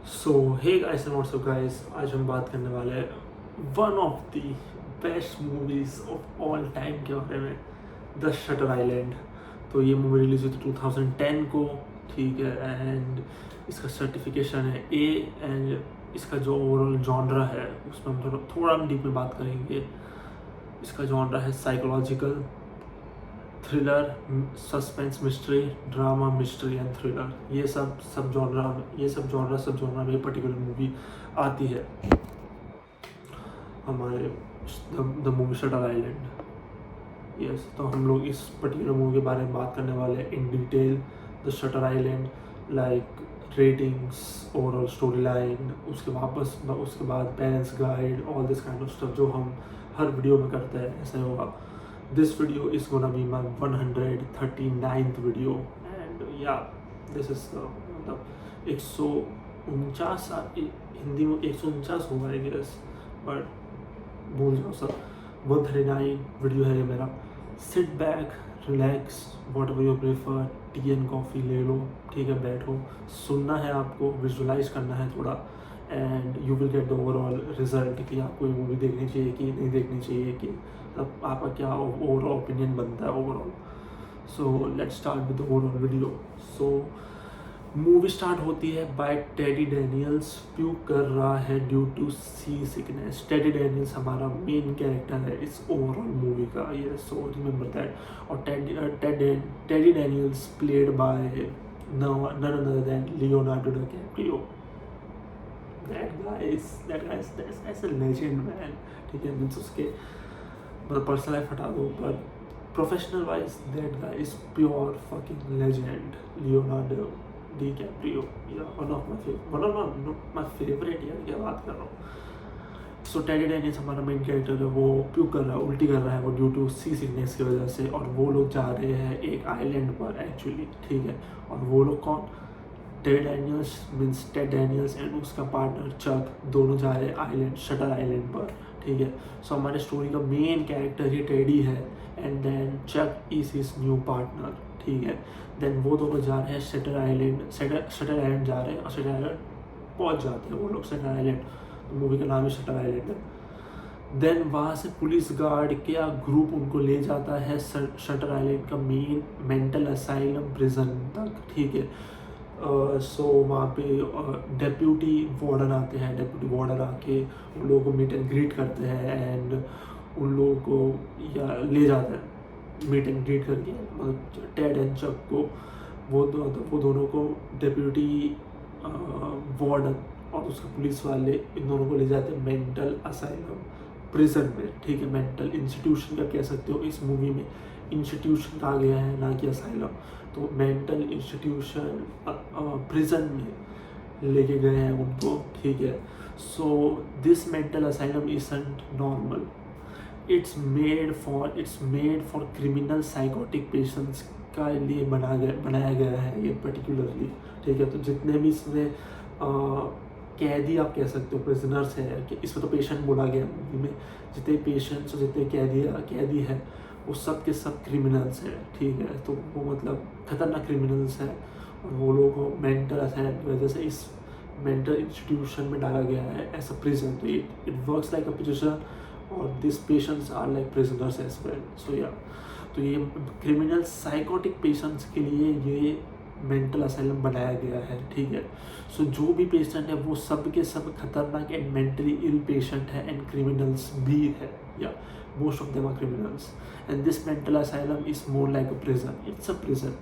So hey guys and what's up guys, आज हम बात करने वाले हैं one of the best movies of all time के बारे में, द शटर आइलैंड। तो ये मूवी रिलीज हुई थी 2010 को, ठीक है। एंड इसका सर्टिफिकेशन है ए। एंड इसका जो ओवरऑल जॉनरा है उसमें हम थोड़ा डीप में बात करेंगे। इसका जॉनरा है psychological, thriller, suspense, mystery, drama, mystery and thriller. ये सब जॉनरा में पर्टिकुलर मूवी आती है हमारे the movie shutter island. Yes, तो हम लोग इस पर्टिकुलर मूवी के बारे में बात करने वाले हैं in detail. The shutter island, like ratings, overall story line, उसके बाद parents guide, all this kind of stuff जो हम हर वीडियो में करते हैं, ऐसा होगा। This video is gonna be my 139th video and yeah, this is मतलब 149 हिंदी में 149 होगा आई गेस, बट भूल जाओ सब। 139 वीडियो है ये मेरा। Sit back, relax, what ever you prefer, T and coffee ले लो, ठीक है, बैठो, सुनना है आपको, विजुलाइज करना है थोड़ा, and you will get the overall result कि आपको ये मूवी देखनी चाहिए कि नहीं देखनी चाहिए, कि तब आपका क्या ओवरऑल ओपिनियन बनता है overall. So let's start with the overall video. So movie start होती है बाय टेडी डैनियल्स प्यूक कर रहा है due to sea sickness. Teddy Daniels हमारा मेन कैरेक्टर है इस ओवरऑल मूवी का, ये सो रिमेंबर दैट। और Teddy Daniels played by none other than Leonardo DiCaprio. That guy is that's a legend man, ठीक है। मीन्स उसके मतलब पर्सनल लाइफ हटा दो, पर professional wise that guy is pure fucking legend, Leonardo DiCaprio. या one of my favourite, यार क्या बात कर रहा हूँ। सो टेडी डैनियल्स हमारा मेन कैरेक्टर है, वो प्यूक कर रहा है, उल्टी कर रहा है वो ड्यू टू सी सिकनेस की वजह से। और वो लोग जा रहे हैं एक आइलैंड पर एक्चुअली, ठीक है। और वो लोग कौन, टेड डैनियल्स एंड उसका पार्टनर चक, दोनों जा रहे हैं आइलैंड, शटर आइलैंड पर, ठीक है। सो हमारे स्टोरी का मेन कैरेक्टर ही टेडी है, and then Chuck is his new partner, ठीक है। देन वो दोनों जा रहे हैं शटर आइलैंड जा रहे हैं, और शटर आइलैंड पहुंच जाते हैं वो लोग, शटर आइलैंड, तो मूवी का नाम ही शटर आइलैंड है। देन वहाँ से पुलिस गार्ड का ग्रुप उनको ले जाता है शटर आइलैंड का मेन मेंटल असाइलम प्रिजन तक, ठीक है। सो वहाँ पे डेप्यूटी वार्डन आते हैं, डेप्यूटी वार्डन आके उन लोगों को मीट एंड ग्रीट करते हैं, एंड उन लोगों को या ले जाते हैं मीट एंड ग्रीट करके, मतलब टेड एंड चक को, वो दोनों को डेप्यूटी वार्डन और उसके पुलिस वाले इन दोनों को ले जाते हैं मेंटल असाइलम प्रिजन में, ठीक है। मेंटल इंस्टीट्यूशन का कह सकते हो, इस मूवी में इंस्टीट्यूशन कहा गया है ना कि असाइलम। तो मेंटल इंस्टीट्यूशन प्रिजन में लेके गए हैं उनको, ठीक है। So this mental asylum isn't normal, it's made for criminal psychotic patients का लिए बनाया गया है ये पर्टिकुलरली, ठीक है। तो जितने भी इसमें कैदी आप कह सकते हो, प्रिजनर्स है, कि इसमें तो पेशेंट बोला गया मूवी में, जितने पेशेंट्स और जितने कैदी है वो सब के सब क्रिमिनल्स हैं, ठीक है। तो वो मतलब खतरनाक क्रिमिनल्स हैं, और वो लोगों को मेंटल असाइलम की वजह से इस मेंटल इंस्टीट्यूशन में डाला गया है एज अ प्रिजन। तो it works like a prison, और this patients are like prisoners as well. So yeah, तो ये क्रिमिनल साइकोटिक पेशेंट्स के लिए ये मेंटल असाइलम बनाया गया है, ठीक है। सो जो भी पेशेंट है वो सब के सब खतरनाक एंड मेंटली इल पेशेंट है, एंड क्रिमिनल्स भी है, या most of them are criminals, and this mental asylum is more like a prison, it's a prison,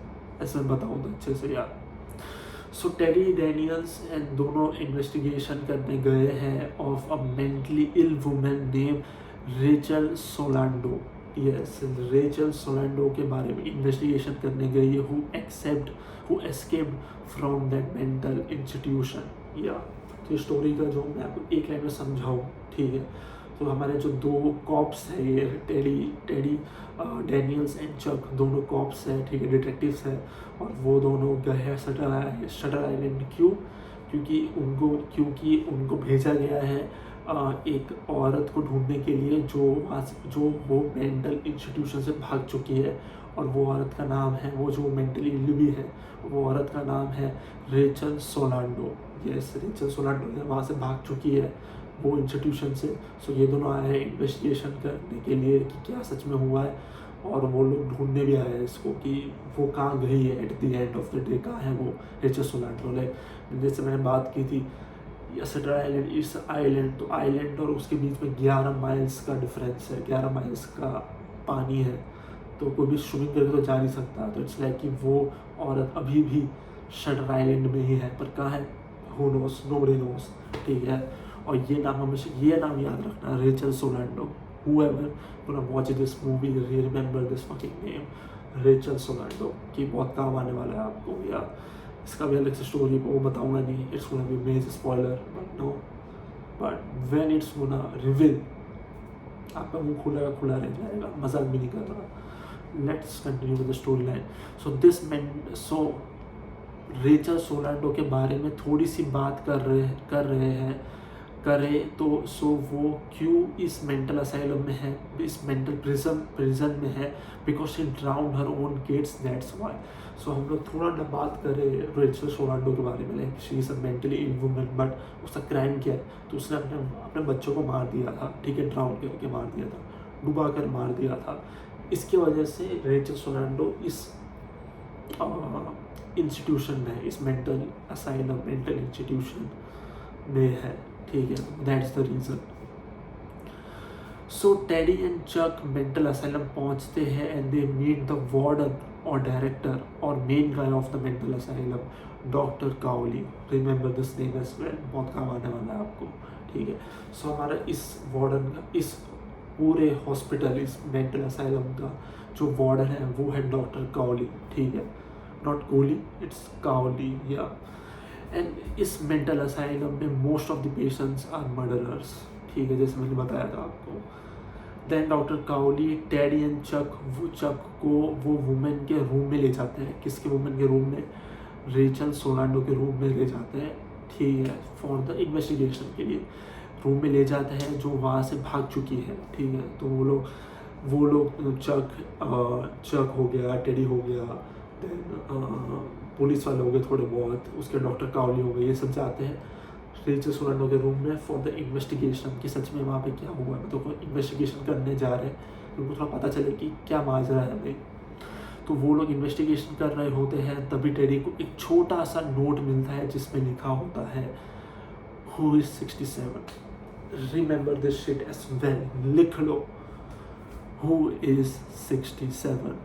ऐसे मैं बताऊँ तो अच्छे से, या। सो टेडी डैनियल्स एंड दोनों इन्वेस्टिगेशन करने गए हैं of a mentally ill women name Rachel Solando. Yes, Rachel Solando के बारे में इन्वेस्टिगेशन करने गई है, who escaped from that mental institution, या। तो स्टोरी का जो मैं आपको एक लाइन में समझाऊँ, ठीक है। तो हमारे जो दो कॉप्स हैं, ये टेडी डैनियल्स एंड चक, दोनों कॉप्स हैं, ठीक है, डिटेक्टिव्स हैं, और वो दोनों गए हैं शटर आइलैंड। क्योंकि उनको भेजा गया है एक औरत को ढूंढने के लिए जो वो मेंटल इंस्टीट्यूशन से भाग चुकी है, और वो औरत का नाम है, वो जो मेंटली इल भी है, वो औरत का नाम है रेचल सोलांडो, यस, रेचल सोलांडो वहाँ से भाग चुकी है वो इंस्टीट्यूशन से। सो ये दोनों आए हैं इन्वेस्टिगेशन करने के लिए कि क्या सच में हुआ है, और वो लोग ढूंढने भी आए हैं इसको कि वो कहाँ गई है at the end of the day, कहाँ है वो रेचल सोलांडो। जैसे मैंने बात की थी शटर आइलैंड, इस आइलैंड, तो आइलैंड और उसके बीच में 11 माइल्स का डिफरेंस है, 11 माइल्स का पानी है, तो कोई भी स्विमिंग करके तो जा नहीं सकता। तो इट्स लाइक कि वो औरत अभी भी शटर आइलैंड में ही है, पर कहाँ है हु नोस, नोबडी नोस, ठीक है। और ये नाम हमेशा, ये नाम याद रखना, Rachel Solando. whoever gonna watch this movie remember this fucking name, Rachel Solando, कि बहुत काम आने वाला है आपको। या इसका भी अलग से स्टोरी वो बताऊंगा नहीं, it's gonna be major spoiler, but no, but when it's gonna reveal आपका मुंह खुला रह जाएगा, मजाक भी नहीं कर रहा। Let's continue with the story line. So Rachel Solando के बारे में थोड़ी सी बात करें तो वो क्यों इस मेंटल असाइलम में है, इस मेंटल प्रिजन में है, because she drowned her own kids, that's why. So हम लोग थोड़ा ना बात करें रेचल सोलांडो के बारे में, like she is a mentally ill woman, but उसका क्राइम क्या है, तो उसने अपने बच्चों को मार दिया था, ठीक है, ड्राउन करके मार दिया था, डुबा कर मार दिया था। इसकी वजह से रेचल सोलांडो इस इंस्टीट्यूशन में, इस मेंटल असाइलम, मेंटल इंस्टीट्यूशन में है, ठीक है, that's the reason. So Teddy and Chuck mental asylum पहुंचते हैं and they meet the warden और डायरेक्टर और main guy of the mental asylum, doctor Cawley. Remember this name as well, बहुत काम आने वाला है आपको, ठीक है। सो हमारा इस वार्डन का, इस पूरे हॉस्पिटल, इस मेंटल असाइलम का जो वार्डन है वो है डॉक्टर काओली, ठीक है, not Kohli, it's काओली, yeah. And इस मेंटल असाइलम में most of the patients are murderers, ठीक है, जैसे मैंने बताया था आपको। Then doctor Cawley Teddy and Chuck को वो वुमेन के रूम में ले जाते हैं। किसके वुमेन के रूम में? रेचल सोलांडो के रूम में ले जाते हैं, ठीक है, फॉर द इन्वेस्टिगेशन के लिए रूम में ले जाते हैं, जो वहाँ से भाग चुकी है, ठीक है। तो वो लोग चक हो गया, टेडी हो गया, देन पुलिस वाले हो गए थोड़े बहुत, उसके डॉक्टर काओली हो गए, ये सब जाते हैं रेचल सोलांडो के रूम में फॉर द इन्वेस्टिगेशन कि सच में वहाँ पे क्या हुआ है। तो कोई इन्वेस्टिगेशन करने जा रहे हैं, उनको थोड़ा पता चले कि क्या माजरा है भाई। तो वो लोग इन्वेस्टिगेशन कर रहे होते हैं, तभी टेडी को एक छोटा सा नोट मिलता है जिसमें लिखा होता है who is 67। Remember this shit as well, लिख लो हु इज 67,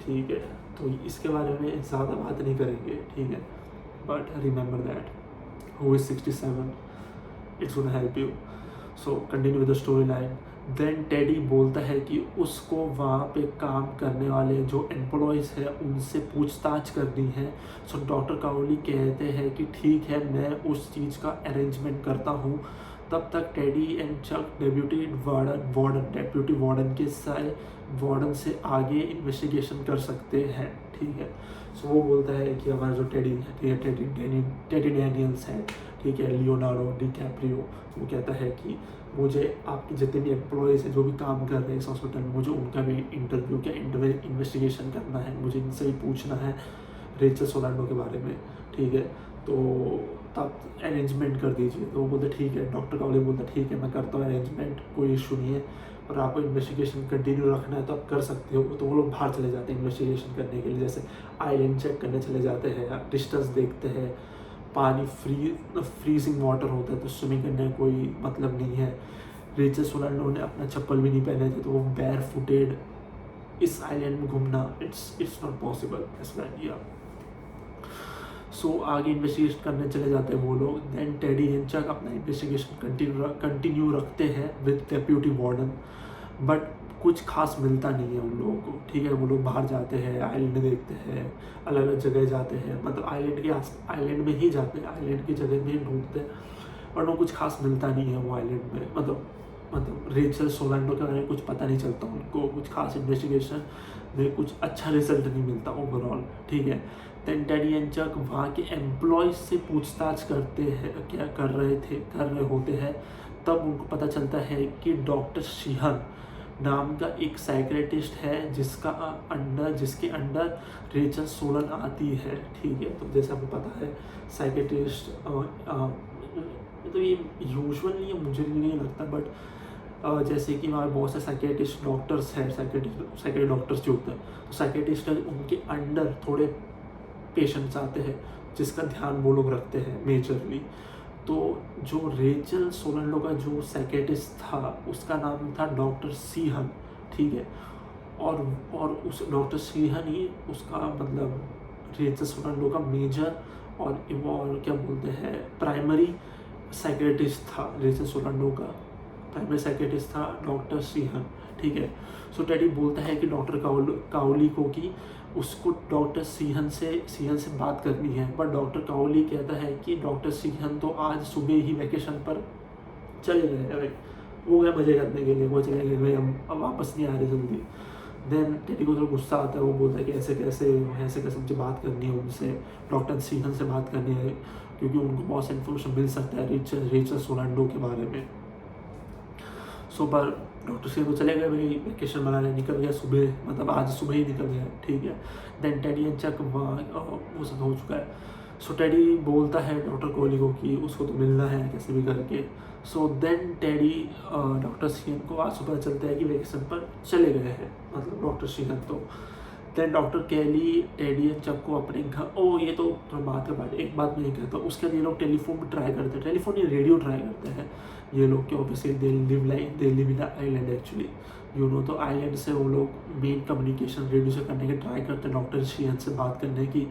ठीक है। तो इसके बारे में ज़्यादा बात नहीं करेंगे, ठीक है, but remember that who is 67, it's gonna help you. So continue with the story line. Then Teddy बोलता है कि उसको वहाँ पे काम करने वाले जो एम्प्लॉयज़ हैं उनसे पूछताछ करनी है। सो डॉक्टर काओली कहते हैं कि ठीक है, मैं उस चीज़ का अरेंजमेंट करता हूँ। तब तक Teddy and Chuck deputy warden के वार्डन से आगे इन्वेस्टिगेशन कर सकते हैं, ठीक है। सो वो बोलता है कि हमारा जो टेडी है, ठीक है, टेडी डैनियल्स है, ठीक है, लियोनार्डो डिकैप्रियो, वो कहता है कि मुझे आपके जितने भी एम्प्लॉयज़ हैं जो भी काम कर रहे हैं इस हॉस्पिटल में, मुझे उनका भी इंटरव्यू क्या इन्वेस्टिगेशन करना है, मुझे इनसे ही पूछना है रेचल सोलांडो के बारे में, ठीक है। तो तब अरेंजमेंट कर दीजिए। तो वो बोलते ठीक है, डॉक्टर काओली बोलता ठीक है, मैं करता हूँ अरेंजमेंट, कोई इशू नहीं है, पर आपको इन्वेस्टिगेशन कंटिन्यू रखना है तो आप कर सकते हो। तो वो लोग बाहर चले जाते हैं इन्वेस्टिगेशन करने के लिए, जैसे आइलैंड चेक करने चले जाते हैं, डिस्टेंस देखते हैं, पानी फ्रीजिंग वाटर होता है तो स्विमिंग करने का कोई मतलब नहीं है। रेचल सोलांडो ने अपना चप्पल भी नहीं पहने थे, तो वो बैर फुटेड इस आइलैंड में घूमना it's not possible as well, yeah. So आगे इन्वेस्टिगेशन करने चले जाते हैं वो लोग। देन टेडी एंड चक अपना इन्वेस्टिगेशन कंटिन्यू रखते हैं विद डेप्यूटी वार्डन, बट कुछ खास मिलता नहीं है उन लोगों को, ठीक है। वो लोग बाहर जाते हैं, आइलैंड देखते हैं, अलग अलग जगह जाते हैं, मतलब आइलैंड में ही जाते हैं, आइलैंड की जगह में ही ढूंढते हैं, और वो कुछ खास मिलता नहीं है वो आइलैंड में। मतलब रेचल सोलांडो के बारे में कुछ पता नहीं चलता उनको, कुछ खास इन्वेस्टिगेशन में कुछ अच्छा रिजल्ट नहीं मिलता ओवरऑल, ठीक है। देन टेडी एंड चक वहाँ के एम्प्लॉयज़ से पूछताछ करते हैं, क्या कर रहे होते हैं। तब उनको पता चलता है कि डॉक्टर शीहन नाम का एक साइकेट्रिस्ट है जिसके अंडर रेचल सोलन आती है, ठीक है। तो जैसे आपको पता है साइकेट्रिस्ट तो ये यूजुअली ये मुझे नहीं लगता, बट जैसे कि हमारे बहुत से साइकेट्रिस्ट डॉक्टर्स हैं, साइकेट्रिस्ट डॉक्टर्स जो होते हैं, तो साइकेट्रिस्ट उनके अंडर थोड़े पेशेंट्स आते हैं जिसका ध्यान वो लोग रखते हैं मेजरली। तो जो रेचल सोलंडो का जो साइकेट्रिस्ट था उसका नाम था डॉक्टर सीहन, ठीक है। और उस डॉक्टर सीहन ही उसका मतलब रेचल सोलंडो का मेजर और क्या बोलते हैं प्राइमरी साइकेट्रिस्ट था। रेचल सोलंडो का प्राइमरी साइकेट्रिस्ट था डॉक्टर सीहन, ठीक है। सो टेडी बोलता है कि डॉक्टर काउली को कि उसको डॉक्टर सीहन से बात करनी है, पर डॉक्टर काउली कहता है कि डॉक्टर सीहन तो आज सुबह ही वैकेशन पर चले गए हैं, वो गए मजे करने के लिए, वो चले गए भाई, हम अब वापस नहीं आ रहे जल्दी। देन टेडी को थोड़ा गुस्सा आता है, वो बोलता है कि ऐसे कैसे मुझे बात करनी है उनसे, डॉक्टर सीहन से बात करनी है, क्योंकि उनको बहुत सा इन्फॉर्मेशन मिल सकता है रेचल सोलंडो के बारे में। सो पर डॉक्टर सीहन तो चले गए भाई, वेकेशन मनाने निकल गया सुबह, मतलब आज सुबह ही निकल गया, ठीक है। देन टेडी एंड चक वो सब हो चुका है। सो टेडी बोलता है डॉक्टर कोहली को कि उसको तो मिलना है कैसे भी करके। सो देन टेडी डॉक्टर सीहन को आज सुबह चलता है कि वेकेशन पर चले गए हैं, मतलब डॉक्टर सीहन तो। Then doctor Cawley Teddy and Chuck को अपने घर, ये तो थोड़ा बात के बाद एक बात मैं ये कहता हूँ, उसके लिए लोग टेलीफोन भी ट्राई करते हैं, टेलीफोन या रेडियो ट्राई करते हैं ये लोग, कि obviously they live in island actually, you know. तो आइलैंड से वो लोग मेन कम्युनिकेशन रेडियो से करने के ट्राई करते हैं, डॉक्टर सीहन से बात करने की,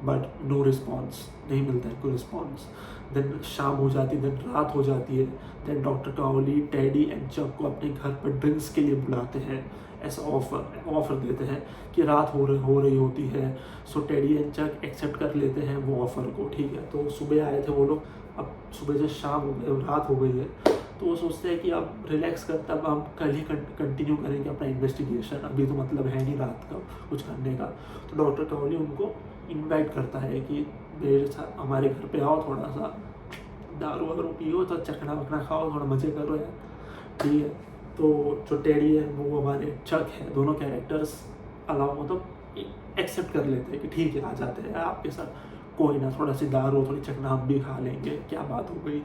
बट नो रिस्पॉन्स, नहीं मिलता है कोई रिस्पॉन्स। देन शाम हो जाती है, देन रात हो जाती है। Then doctor Cawley Teddy and Chuck को अपने घर पर ड्रिंक्स के लिए बुलाते हैं, ऐसा ऑफर देते हैं कि रात हो रही होती है। सो टेडी एंड चक एक्सेप्ट कर लेते हैं वो ऑफ़र को, ठीक है। तो सुबह आए थे वो लोग, अब सुबह से शाम हो गई, रात हो गई है, तो वो सोचते हैं कि अब रिलैक्स करते, अब हम कल ही कंटिन्यू करेंगे अपना इन्वेस्टिगेशन, अभी तो मतलब है नहीं रात का कुछ करने का। तो डॉक्टर काउली उनको इनवाइट करता है कि मेरे साथ हमारे घर पे आओ, थोड़ा सा दारू वारू पियो, तो चखना वखना खाओ, थोड़ा मज़े करो यार, ठीक है। तो जो टेडी है वो हमारे चक है, दोनों कैरेक्टर्स अलाउ मतलब एक्सेप्ट कर लेते हैं कि ठीक है आ जाते हैं आपके साथ, कोई ना, थोड़ा सी दारू थोड़ी चखना हम भी खा लेंगे, क्या बात हो गई।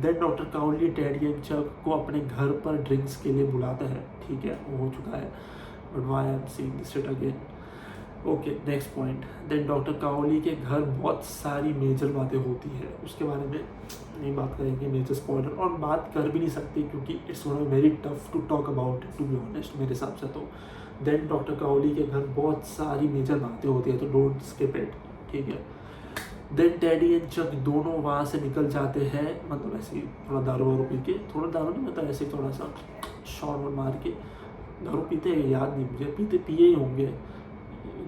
Then doctor Cawley Teddy and Chuck को अपने घर पर ड्रिंक्स के लिए बुलाता है, ठीक है, वो हो चुका है, but why I am seeing this shit again. Okay, next point. Then doctor Cawley के घर बहुत सारी मेजर बातें होती है, उसके बारे में नहीं बात करेंगे, मेजर स्पॉइलर, और बात कर भी नहीं सकती क्योंकि it's very tough to talk about it, to be honest, मेरे हिसाब से तो। देन डॉक्टर काउली के घर बहुत सारी मेजर बातें होती है, तो डोंट स्किप इट, ठीक है। देन टेडी एंड चक दोनों वहाँ से निकल जाते हैं, मतलब ऐसे ही थोड़ा दारू वारू पी के, थोड़ा दारू नहीं मतलब ऐसे थोड़ा सा शॉट मार के, दारू पीते हैं याद नहीं मुझे, पिए ही होंगे,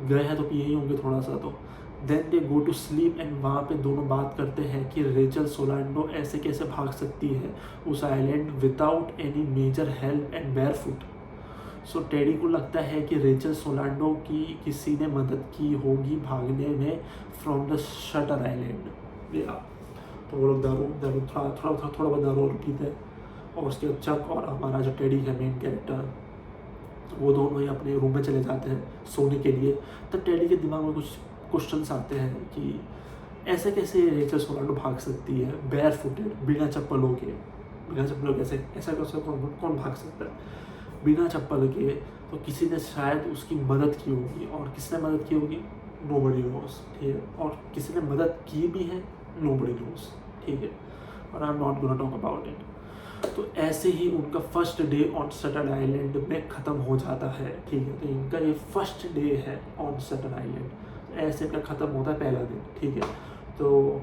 गए हैं तो पिए ही होंगे थोड़ा सा तो। Then they go to sleep and वहाँ पे दोनों बात करते हैं कि रेचल सोलंडो ऐसे कैसे भाग सकती है उस island without any major help and barefoot. So Teddy को लगता है कि रेचल सोलंडो की किसी ने मदद की होगी भागने में फ्रॉम द शटर आइलैंड, या तो वो लोग दारू थोड़ा बहुत दारू पीते हैं, और उसके बाद चक और हमारा जो टेडी है मेन कैरेक्टर, वो दोनों ही अपने रूम में चले जाते हैं सोने के लिए। तब टेडी के दिमाग में कुछ क्वेश्चंस आते हैं कि ऐसे कैसे रेचल सोलंडो भाग सकती है बेयर फुटेड, बिना चप्पलों के, कैसे ऐसा कौन भाग सकता है बिना चप्पल के। तो किसी ने शायद उसकी मदद की होगी, और किसने मदद की होगी, नोबडी नोस, ठीक है, और किसी ने मदद की भी है, नोबडी नोस, ठीक है, और I am not gonna talk about it. तो ऐसे ही उनका first day on shutter island में ख़त्म हो जाता है, ठीक है। तो इनका ये फर्स्ट डे है ऑन शटर आइलैंड, ऐसे इनका ख़त्म होता है पहला दिन, ठीक है। तो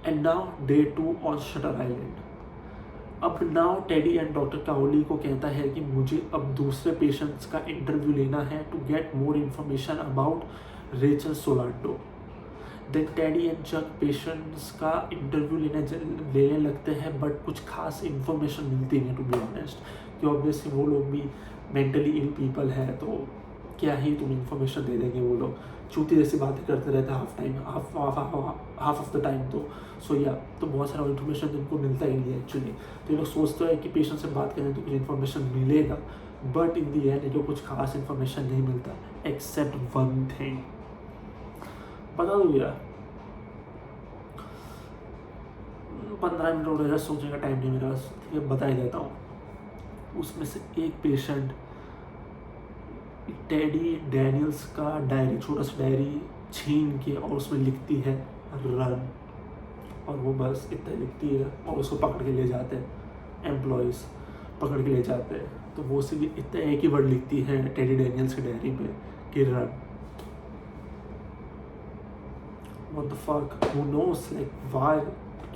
and now day 2 on shutter island. अब नाउ टेडी एंड डॉक्टर काउली को कहता है कि मुझे अब दूसरे पेशेंट्स का इंटरव्यू लेना है to get more information about Rachel Solando. Then Teddy and Chuck patients का इंटरव्यू लेने लगते हैं, बट कुछ खास इन्फॉर्मेशन मिलती नहीं, टू बी ऑनेस्ट, कि ऑब्वियसली वो लोग भी मेंटली इल पीपल है, तो क्या ही तुम इन्फॉर्मेशन दे देंगे, वो लोग चूती जैसी बातें करते रहते हैं हाफ ऑफ द टाइम। तो सो या तो बहुत सारा इन्फॉर्मेशन इनको मिलता ही नहीं है एक्चुअली। तो ये लोग सोचते हैं कि पेशेंट से बात करें तो कुछ इन्फॉर्मेशन मिलेगा, बट इन दी एंड जो कुछ खास इन्फॉर्मेशन नहीं मिलता एक्सेप्ट वन थिंग। बता दो भैया, 15 मिनट हो रहा, सोचने का टाइम नहीं मेरे पास, ठीक है बता ही देता हूँ। उसमें से एक पेशेंट टेडी डैनियल्स का डायरी, छोटा सा डायरी छीन के और उसमें लिखती है रन, और वो बस इतना लिखती है और उसको पकड़ के ले जाते हैं एम्प्लॉयज़, पकड़ के ले जाते हैं। तो वो सिर्फ इतना एक ही वर्ड लिखती है टेडी डैनियल्स की डायरी में कि run. What the fuck, who knows, like why,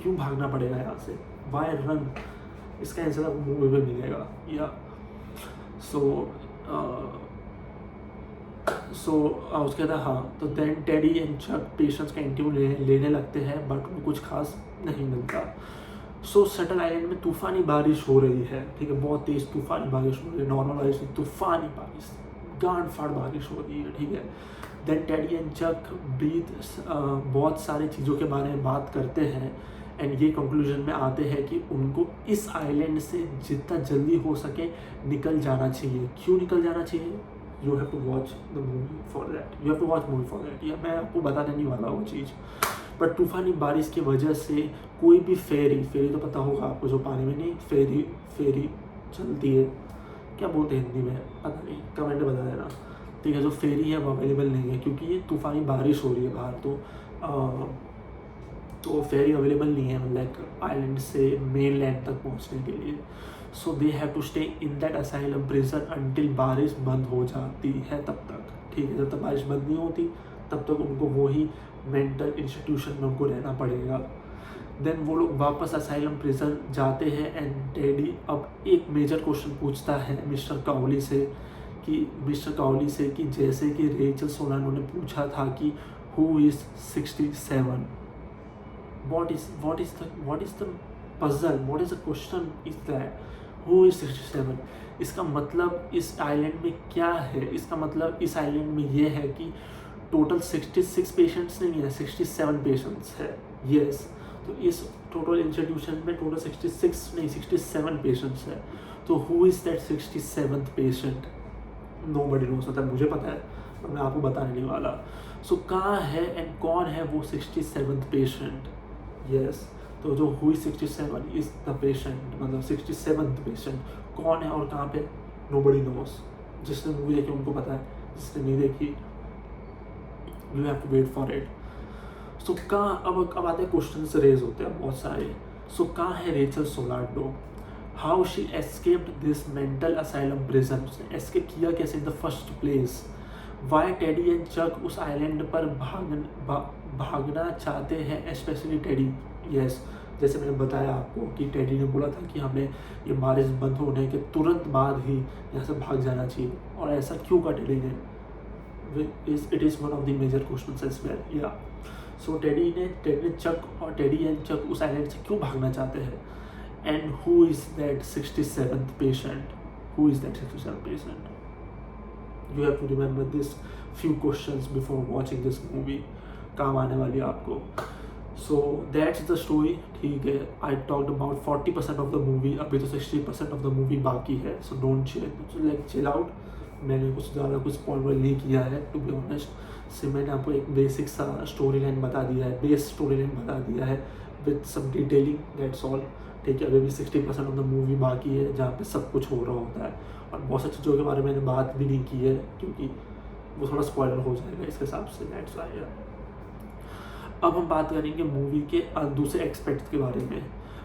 क्यों भागना पड़ेगा यहाँ से, व्हाई रन? इसका आंसर आपको मूवी में मिलेगा। या उसके बाद हाँ, तो then Teddy and Chuck patients का इंटरव्यू लेने लगते हैं, बट उनको कुछ खास नहीं मिलता। सो शटल आइलैंड में तूफ़ानी बारिश हो रही है, ठीक है, बहुत तेज़ तूफ़ानी बारिश हो रही है, नॉर्मल बारिश नहीं, तूफ़ानी बारिश, गांड फाड़ बारिश हो रही है, ठीक है। देन टेडी एंड चक बहुत सारी चीज़ों के बारे में बात करते हैं एंड ये कंक्लूजन में आते हैं कि उनको इस आइलैंड से जितना जल्दी हो सके निकल जाना चाहिए। क्यों निकल जाना चाहिए? You have to watch the movie for that, you have to watch movie for that. Yeah मैं आपको बताने नहीं वाला वो चीज़, बट तूफ़ानी बारिश की वजह से कोई भी फेरी तो पता होगा आपको, जो पानी में नहीं फेरी चलती है, क्या बोलते हैं हिंदी में पता नहीं, कमेंट में बता देना, ठीक है। जो फेरी है वो अवेलेबल नहीं है क्योंकि ये तूफ़ानी बारिश हो रही है बाहर, तो फेरी अवेलेबल नहीं है लाइक आइलैंड से मेन लैंड तक पहुंचने के लिए। So they have to stay in that asylum prison until बारिश बंद हो जाती है तब तक, ठीक है। जब तक बारिश बंद नहीं होती तब तक उनको वही मेंटल इंस्टीट्यूशन में उनको रहना पड़ेगा। देन वो लोग वापस असाइलम प्रिजन जाते हैं एंड टेडी अब एक मेजर क्वेश्चन पूछता है मिस्टर काउली से कि जैसे कि रेचल सोलानो ने पूछा था कि who is 67, what is the puzzle, what is the question is that who is 67? इसका मतलब इस आइलैंड में क्या है? इसका मतलब इस आइलैंड में ये है कि टोटल 66 पेशेंट्स नहीं है, 67 पेशेंट्स है। यस, तो इस टोटल इंस्टीट्यूशन में टोटल 66 नहीं 67 पेशेंट्स है। तो who is that 67th patient? Nobody nose, मतलब मुझे पता है पर मैं आपको बताने नहीं वाला। सो कहाँ है एंड कौन है वो 67th पेशेंट? यस, तो जो हुई 67 इज द पेशेंट, मतलब 67th पेशेंट कौन है और कहाँ पे? Nobody nose. जिसने मूवी देखी उनको पता है, जिसने नहीं देखी you have to wait for it. So कहाँ, अब आते हैं क्वेश्चन रेज होते हैं बहुत सारे। सो कहाँ है Rachel Solando? How she escaped this mental asylum prison? उसने एस्केप किया कैसे in the first place? Why Teddy and Chuck उस आइलैंड पर भागना चाहते हैं, स्पेशली टेडी? यस, जैसे मैंने बताया आपको कि टेडी ने बोला था कि हमें ये बारिश बंद होने के तुरंत बाद ही यहाँ से भाग जाना चाहिए, और ऐसा क्यों का टेडी ने? It is one of the major question as well. Yeah so Teddy and Chuck उस आइलैंड से क्यों भागना चाहते हैं? And who is that 67th patient? Who is that 67th patient? You have to remember this few questions before watching this movie, काम आने वाली है आपको। So that's the story, ठीक है। I talked about 40% of the movie, अभी तो 60% of the movie बाकी है। So don't chill out। मैंने कुछ ज़्यादा कुछ स्पॉइलर नहीं किया है to be honest। सिर्फ मैंने आपको एक बेसिक सा स्टोरी लाइन बता दिया है, बेस स्टोरी लाइन बता दिया है with some detailing, that's all, ठीक है। अभी भी 60% ऑफ द मूवी बाकी है जहाँ पे सब कुछ हो रहा होता है, और बहुत सारी चीज़ों के बारे में मैंने बात भी नहीं की है क्योंकि वो थोड़ा स्पॉइलर हो जाएगा इस हिसाब से, दैट्स व्हाई। अब हम बात करेंगे मूवी के दूसरे एक्सपेक्ट के बारे में।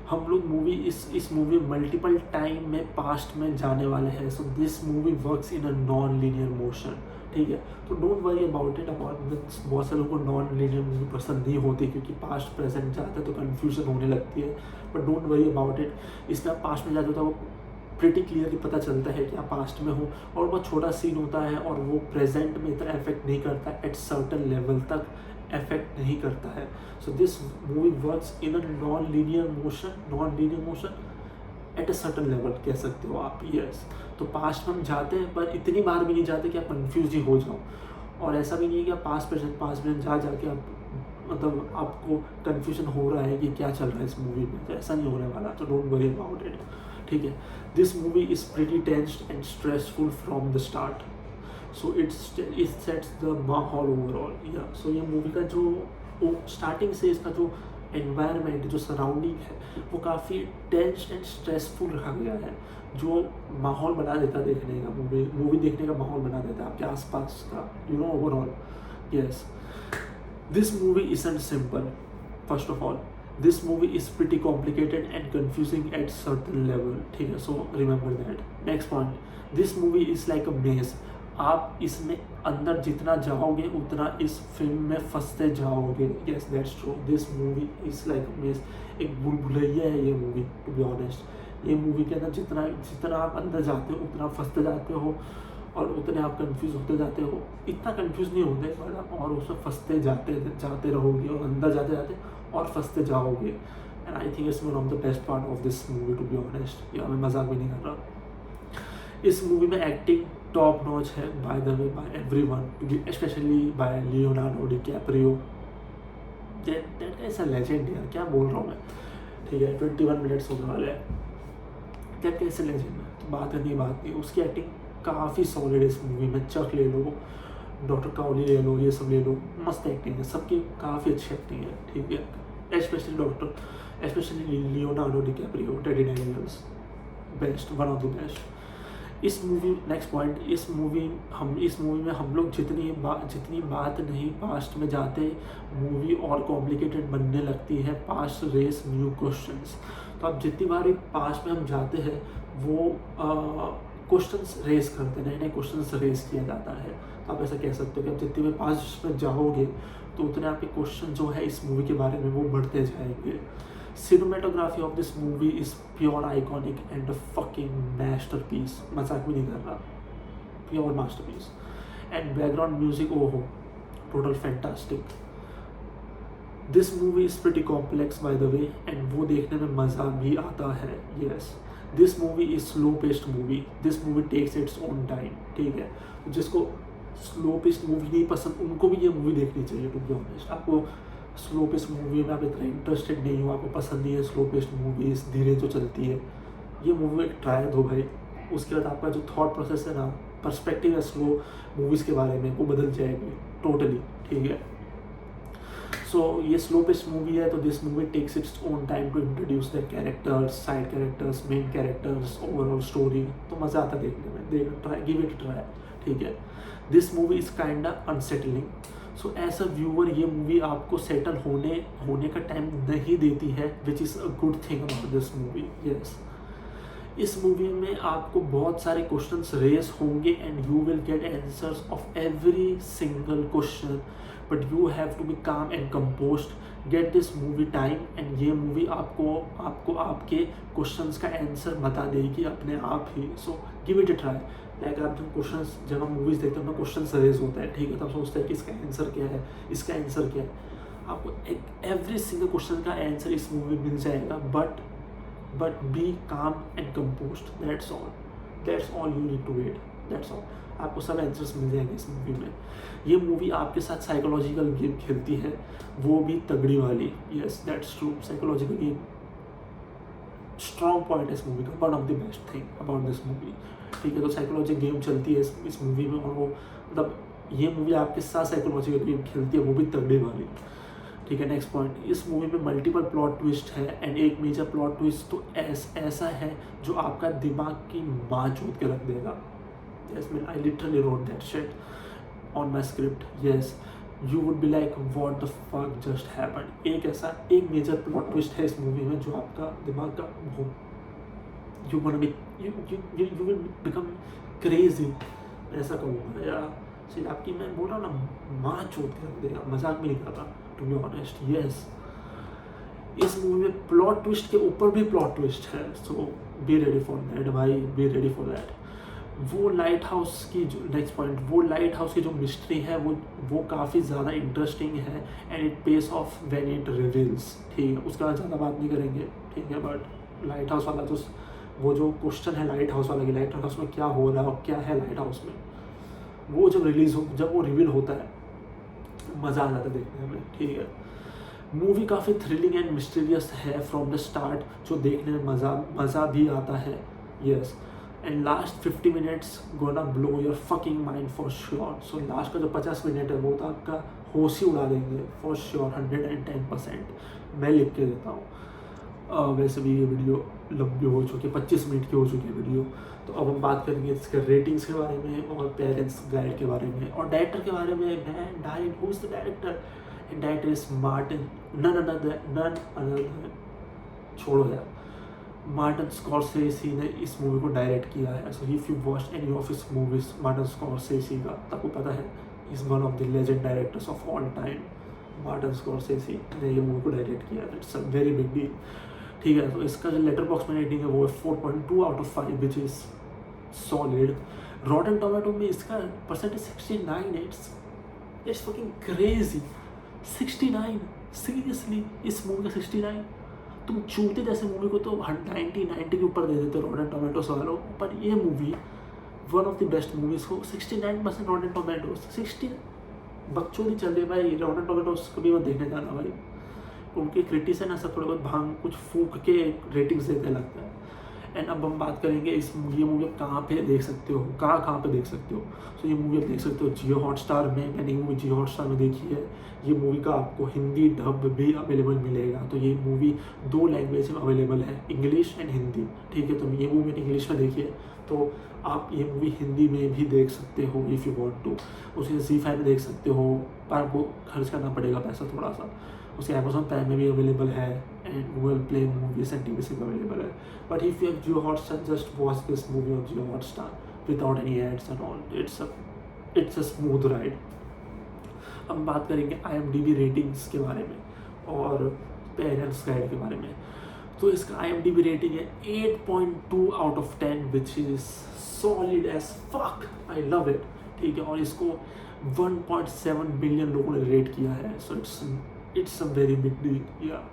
हम लोग मूवी इस मूवी मल्टीपल टाइम में पास्ट में जाने वाले हैं। So this movie works in a non linear motion, ठीक है। तो डोंट वरी अबाउट इट। बहुत सारे लोगों को नॉन लीनियर मूवी पसंद नहीं होती क्योंकि पास्ट प्रेजेंट जाते हैं तो कन्फ्यूजन होने लगती है, but don't worry about it. इसमें आप पास्ट में जाते हो तो वो प्रिटी क्लियरली पता चलता है कि आप पास्ट में हो, और बहुत छोटा सीन होता है और वो प्रेजेंट में इतना इफेक्ट नहीं करता, एट सर्टन लेवल तक इफेक्ट नहीं करता है। So this movie works in a non linear motion at a certain level, कह सकते हो आप। यस, तो पास्ट में हम जाते हैं पर इतनी बार भी नहीं जाते कि आप कन्फ्यूज ही हो जाओ, और ऐसा भी नहीं है कि आप पास्ट प्रेजेंट जाके आप मतलब आपको कन्फ्यूजन हो रहा है कि क्या चल रहा है इस मूवी में, तो ऐसा नहीं होने वाला। तो डोंट वरी अबाउट इट, ठीक है. This movie is pretty tensed and stressful from the start. So it sets the माहौल ओवरऑल. या सो ये मूवी का जो स्टार्टिंग से इसका जो एनवायरनमेंट, जो सराउंडिंग है, वो काफ़ी टेंस्ड एंड स्ट्रेसफुल रखा गया है, जो माहौल बना देता है देखने का. मूवी देखने का माहौल बना देता है आपके आसपास का, you know, overall. Yes, this movie isn't simple. First of all, this movie is pretty complicated and confusing at certain level. ठीक है, so remember that. Next point, this movie is like a maze. आप इसमें अंदर जितना जाओगे उतना इस film में फंसते जाओगे. Yes, that's true. This movie is like a maze. एक भूलभुलैया है ये मूवी, to be honest. ये मूवी के अंदर जितना आप अंदर जाते हो उतना फंसते जाते हो और उतने आप कंफ्यूज होते जाते हो. इतना कंफ्यूज नहीं होते पर आप और उसमें फंसते जाते रहोगे और अंदर जाते जाते और फंसते जाओगे. And I think it's one of the best part of this movie, to be honest. Yeah मैं मजाक भी नहीं कर रहा. इस मूवी में एक्टिंग टॉप नॉच है, by the way, by everyone, especially by Leonardo DiCaprio. That is a legend यार, क्या बोल रहा हूँ मैं. ठीक है, 21 मिनट्स होने वाले हैं. दैट इज अ लेजेंड, तो बात नहीं. उसकी एक्टिंग काफ़ी सॉलिड है इस मूवी में. चक ले लो, डॉक्टर काउली ले लो, ये सब ले लो, मस्त एक्टिंग है सबकी, काफ़ी अच्छी एक्टिंग है. ठीक है, specially Leonardo DiCaprio, teddy Daniels, best, one of the best. इस मूवी, नेक्स्ट पॉइंट, इस मूवी में हम लोग जितनी बात नहीं पास्ट में जाते, मूवी और कॉम्प्लिकेटेड बनने लगती है. Past raise new questions. तो अब जितनी बार पास्ट में हम जाते हैं वो क्वेश्चंस रेस करते हैं, नए क्वेश्चंस रेस किया जाता है. आप ऐसा कह सकते हो कि आप जितने भी पास्ट में जाओगे तो उतने आपके क्वेश्चन जो है इस मूवी के बारे में वो बढ़ते जाएंगे. Cinematography of this movie is pure iconic and a fucking masterpiece. मजाक भी नहीं कर रहा, pure masterpiece. And background music, ओहो, total fantastic. This movie is pretty complex by the way, and वो देखने में मज़ा भी आता है. Yes, this movie is slow paced movie. This movie takes its own time. ठीक है, जिसको स्लो पेस्ड मूवी नहीं पसंद उनको भी ये मूवी देखनी चाहिए, टू बी ऑनेस्ट. आपको स्लो पेस्ड मूवी में आप इतना इंटरेस्टेड नहीं हो, आपको पसंद नहीं है स्लो पेस्ड मूवीज, धीरे जो चलती है, ये मूवी एक ट्राई दो भाई. उसके बाद आपका जो थॉट प्रोसेस है ना, पर्सपेक्टिव है स्लो मूवीज़ के बारे में, वो बदल जाएगी टोटली. ठीक है, सो ये स्लो पेस्ड मूवी है, तो this movie takes its own time to introduce the characters, side characters, main characters, overall story. तो मज़ा आता है देखने में, गिव इट ट्राई. ठीक है, this movie is kind of unsettling. So as a viewer ये मूवी आपको सेटल होने का टाइम नहीं देती है, which is a good thing about this movie. Yes, इस मूवी में आपको बहुत सारे क्वेश्चंस रेज होंगे and you will get answers of every single question, but you have to be calm and composed. Get this movie time, and ये movie आपको आपके questions का आंसर बता देगी अपने आप ही. So give it a try. Like आप जब हम मूवीज़ देखते हैं तो क्वेश्चन रेज होता है. ठीक है, तब सोचते हैं कि इसका आंसर क्या है, इसका आंसर क्या है. आपको एवरी सिंगल क्वेश्चन का आंसर इस मूवी में मिल जाएगा, but be calm and composed. That's all you need to wait. That's all. आपको सब आंसर्स मिल जाएंगे इस मूवी में. ये मूवी आपके साथ साइकोलॉजिकल गेम खेलती है, वो भी तगड़ी वाली. Yes, that's true. Psychological game strong point है इस मूवी का, one of the best thing about this movie. ठीक है, तो साइकोलॉजिकल गेम चलती है इस मूवी में, और वो मतलब ये मूवी आपके साथ साइकोलॉजिकल गेम खेलती है, वो भी तगड़ी वाली. ठीक है, नेक्स्ट पॉइंट, इस मूवी में मल्टीपल प्लॉट ट्विस्ट है, एंड एक मेजर प्लॉट ट्विस्ट तो ऐसा है जो आपका दिमाग की माँ चोद के रख देगा. Yes, man, I literally wrote that shit on my script. Yes, you would be like, what the fuck just happened? एक मेजर प्लॉट ट्विस्ट है इस मूवी में जो आपका दिमाग का you will become crazy. ऐसा कहूँगा या सिर्फ आपकी, मैं बोल रहा हूँ ना, माँ चोद के रख देगा. मजाक भी नहीं कर रहा, टू बी ऑनेस्ट. यस, इस मूवी में प्लॉट ट्विस्ट के ऊपर भी प्लॉट ट्विस्ट है. So be ready for that भाई, बी रेडी फॉर दैट. वो लाइट हाउस की जो नेक्स्ट पॉइंट, वो लाइट हाउस की जो मिस्ट्री है वो काफ़ी ज़्यादा इंटरेस्टिंग है, and it pays off when it reveals. ठीक है, उसका ज़्यादा बात नहीं करेंगे. ठीक है, बट लाइट हाउस वाला जो क्वेश्चन है लाइट हाउस वाला कि लाइट हाउस में क्या हो रहा है और क्या है लाइट हाउस में, वो जब वो रिवील होता है, मज़ा आ जाता है देखने में. ठीक है, मूवी काफ़ी थ्रिलिंग एंड मिस्टीरियस है फ्रॉम द स्टार्ट, जो देखने में मज़ा भी आता है। Yes, and last 50 minutes gonna blow your fucking mind for sure. So last का जो 50 मिनट है वो तो आपका होश ही उड़ा देंगे फॉर श्योर, 110%। मैं लिख के देता हूँ। वैसे भी ये वीडियो लंबी हो चुकी है, 25 मिनट की हो चुकी है वीडियो। तो अब हम बात करेंगे इसके रेटिंग्स के बारे में और पेरेंट्स गाइड के बारे में और डायरेक्टर के बारे में। Man direct, who is the director? And director is Martin, none another, छोड़ो यार, मार्टिन स्कॉर्सेसी ने इस मूवी को डायरेक्ट किया है। So if you watch any of his movies Martin Scorsese का, तो आपको पता है is one of the legend directors of all time. Martin Scorsese ने ये मूवी को डायरेक्ट किया, it's a very big deal. ठीक है, तो इसका जो लेटर बॉक्स में रेटिंग है वो है 4.2 out of 5 which is solid. रॉटन tomato में इसका परसेंटेज 69 है। It's fucking crazy. 69 सीरियसली, इस मूवी का 69। तुम चूते जैसे मूवी को तो 90 के ऊपर दे देते रॉटन टोमेटोस वालों, पर ये movie one of the best movies को 69% रॉटन टोमेटोस। 60 बच्चों की चल रही है भाई, रॉटन टोमेटोस कभी मत देखने जाना भाई। उनके क्रिटिक्स है ना, सब थोड़े बहुत भांग कुछ फूक के रेटिंग्स देते लगता है। एंड अब हम बात करेंगे ये मूवी आप कहाँ पे देख सकते हो, कहाँ पे देख सकते हो। सो ये मूवी आप देख सकते हो जियो हॉटस्टार में। मैंने ये मूवी जियो हॉटस्टार में देखी है। ये मूवी का आपको हिंदी डब भी अवेलेबल मिलेगा। तो ये मूवी 2 लैंग्वेज में अवेलेबल है, इंग्लिश एंड हिंदी। ठीक है, तो ये मूवी मैंने इंग्लिश में देखी है, तो आप ये मूवी हिंदी में भी देख सकते हो इफ़ यू वांट टू। उसे ZEE5 में देख सकते हो, पर आपको खर्च करना पड़ेगा पैसा थोड़ा सा। उसके अमेजोन प्राइम में भी अवेलेबल है and Google Play Movies and TV से भी अवेलेबल है। But if you have Jio Hotstar, just watch this movie on Jio Hotstar without any ads and all. It's a smooth ride. अब बात करेंगे IMDb रेटिंग्स के बारे में और पेरेंट्स गाइड के बारे में। तो इसका IMDb रेटिंग है 8.2 out of 10 which is solid as fuck. I love it. ठीक है, और इसको 1.7 बिलियन लोगों ने रेट किया है। So it's a very big deal या।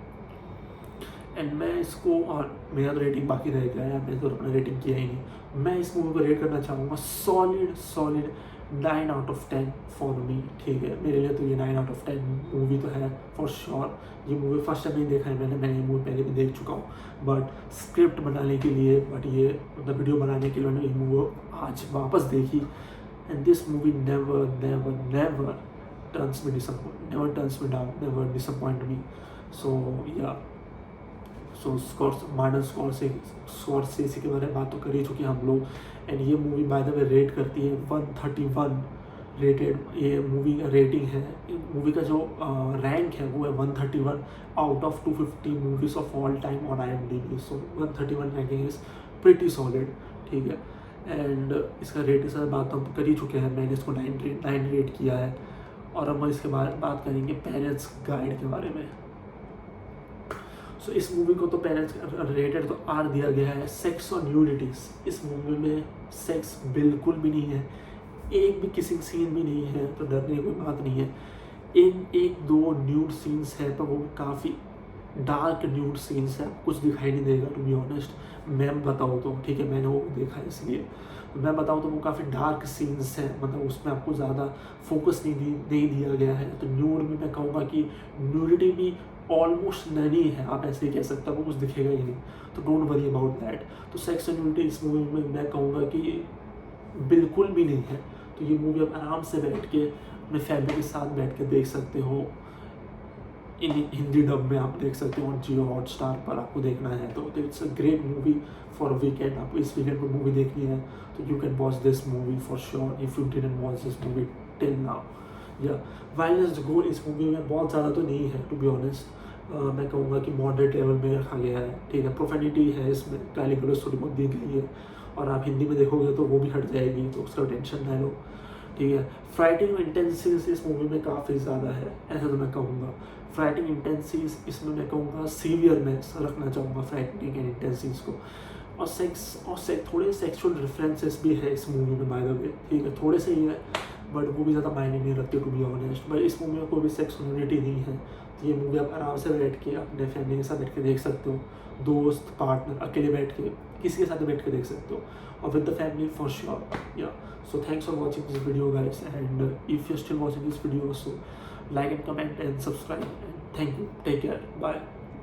एंड मैं इसको, और मेरा तो रेटिंग बाकी रह गया है, मैंने तो अपना रेटिंग किया ही नहीं। मैं इस मूवी को रेट करना चाहूँगा solid 9 out of 10 for me. ठीक है, मेरे लिए तो ये 9 आउट ऑफ 10 मूवी तो है फॉर श्योर। ये मूवी फर्स्ट टाइम नहीं देखा है मैंने ये मूवी पहले भी देख चुका हूँ, बट स्क्रिप्ट बनाने के लिए, ये मतलब वीडियो बनाने के लिए मैंने ये मूवी आज वापस देखी। And this movie never turns me down, never disappoint me. So yeah, so Martin Scorsese के बारे में बात तो कर ही चुके हैं हम लोग। एंड ये movie by the way rate करती है 131 रेटेड। ये मूवी का रेटिंग है, मूवी का जो रैंक है वो है 131 out of 250 movies of all time on IMDb। So 131 ranking is pretty solid. ठीक है, एंड इसका रेटिंग से बात तो हम कर ही चुके हैं, मैंने इसको 9 रेट किया है। और अब हम इसके बारे में बात करेंगे पेरेंट्स गाइड के बारे में। सो इस मूवी को तो पेरेंट्स रेटेड तो R दिया गया है। सेक्स और न्यूडिटीज, इस मूवी में सेक्स बिल्कुल भी नहीं है, एक भी किसिंग सीन भी नहीं है, तो डरने की कोई बात नहीं है। एक दो न्यूड सीन्स है, पर वो काफ़ी डार्क न्यूड सीन्स है, कुछ दिखाई नहीं देगा टू बी ऑनेस्ट। मैं बताऊँ तो, ठीक है, मैंने वो देखा है इसलिए मैं बताऊँ तो वो काफ़ी डार्क सीन्स हैं, मतलब उसमें आपको ज़्यादा फोकस नहीं दिया गया है। तो न्यूड में मैं कहूँगा कि न्यूडिटी भी ऑलमोस्ट नहीं है, आप ऐसे ही कह सकते हो, वो कुछ दिखेगा ही नहीं। तो डोंट वरी अबाउट दैट। तो सेक्स एंड न्यूडिटी इस मूवी में मैं कहूँगा कि बिल्कुल भी नहीं है। तो ये मूवी आप आराम से बैठ के अपने फैमिली के साथ बैठ के देख सकते हो। इन हिंदी डब में आप देख सकते हो, जियो हॉटस्टार पर आपको देखना है तो it's a great movie for weekend. आपको इस वीकेंड पर मूवी देखनी है तो you can watch this movie for sure if you didn't watch this movie till now. या वायलेंस गोल इस मूवी में बहुत ज़्यादा तो नहीं है टू बी ऑनेस्ट। मैं कहूँगा कि मॉडरेट लेवल में रखा गया है। ठीक है, प्रोफेनिटी है इसमें, गाली गलौज थोड़ी बहुत दी गई है, और आप हिंदी में देखोगे तो वो भी हट जाएगी, तो उसका टेंशन ना लो। ठीक है, फाइटिंग इंटेंसिटी इस मूवी में काफ़ी ज़्यादा है, ऐसा तो मैं कहूँगा। फाइटिंग इंटेंसिटी इसमें मैं कहूँगा सीवियर में रखना चाहूँगा फाइटिंग एंड इंटेंसिटीज को। और थोड़े सेक्सुअल रेफरेंसेस भी है इस मूवी में बाय द वे। ठीक है, थोड़े से ही है, बट वो भी ज़्यादा मायने नहीं रखते टू बी ऑनेस्ट। बट इस मूवी में कोई भी सेक्सुअलिटी नहीं है, तो ये मूवी आप आराम से बैठ के अपने फैमिली के साथ बैठ के देख सकते हो, दोस्त पार्टनर अकेले बैठ के किसी के साथ बैठ के देख सकते हो, और with the family for sure. या so thanks for watching this video guys, and if you still watching this video, so like and comment and subscribe and thank you, take care, bye.